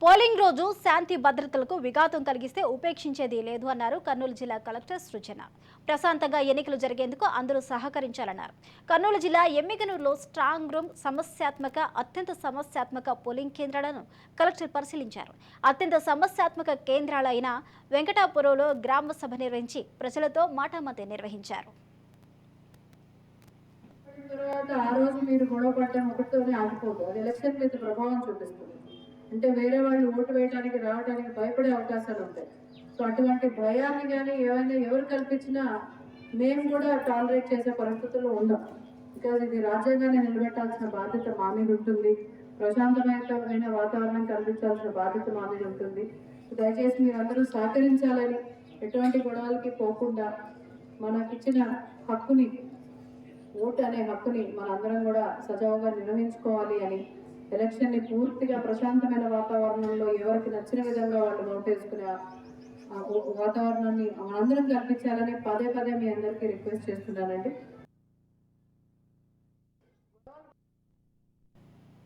Polling రోజు శాంతి భద్రతలకు విఘాతం కలిగిస్తే ఉపేక్షించేది లేదు అన్నారు కర్నూలు జిల్లా కలెక్టర్ సృజన. ప్రశాంతంగా ఎన్నికలు జరిగేందుకు అందరూ సహకరించాలన్నారు. కర్నూలు జిల్లా ఎమ్మిగనూరులో స్ట్రాంగ్ రూమ్ అత్యంత సమస్యాత్మక పోలింగ్ కేంద్రాలను కలెక్టర్ పరిశీలించారు. అత్యంత సమస్యాత్మక కేంద్రాలైన వెంకటాపురంలో గ్రామ సభ నిర్వహించి ప్రజలతో మాటామంతి నిర్వహించారు. ఆ రోజు మీరు గొడవ పడడం ఒకటితోనే ఆగిపోదు, అది ఎలక్షన్ మీద ప్రభావం చూపిస్తుంది. అంటే వేరే వాళ్ళు ఓటు వేయడానికి రావడానికి భయపడే అవకాశాలు ఉంటాయి. సో అటువంటి భయాన్ని కానీ ఏమైనా ఎవరు కల్పించినా మేము కూడా టాలరేట్ చేసే పరిస్థితుల్లో ఉండం. బికాజ్ ఇది రాజ్యాంగాన్ని నిలబెట్టాల్సిన బాధ్యత మా మీద ఉంటుంది, ప్రశాంతమైన వాతావరణం కల్పించాల్సిన బాధ్యత మా మీద ఉంటుంది. దయచేసి మీరందరూ సహకరించాలని, ఎటువంటి గొడవలకి పోకుండా మనకిచ్చిన హక్కుని, ఓటు అనే హక్కుని మనందరం కూడా సజావుగా నిర్వహించుకోవాలి అని, ఎలక్షన్ని పూర్తిగా ప్రశాంతమైన వాతావరణంలో ఎవరికి నచ్చిన విధంగా వాళ్ళు ఓటు వేసుకునే వాతావరణాన్ని మనందరం కల్పించాలని పదే పదే మీ అందరికీ రిక్వెస్ట్ చేస్తున్నానండి.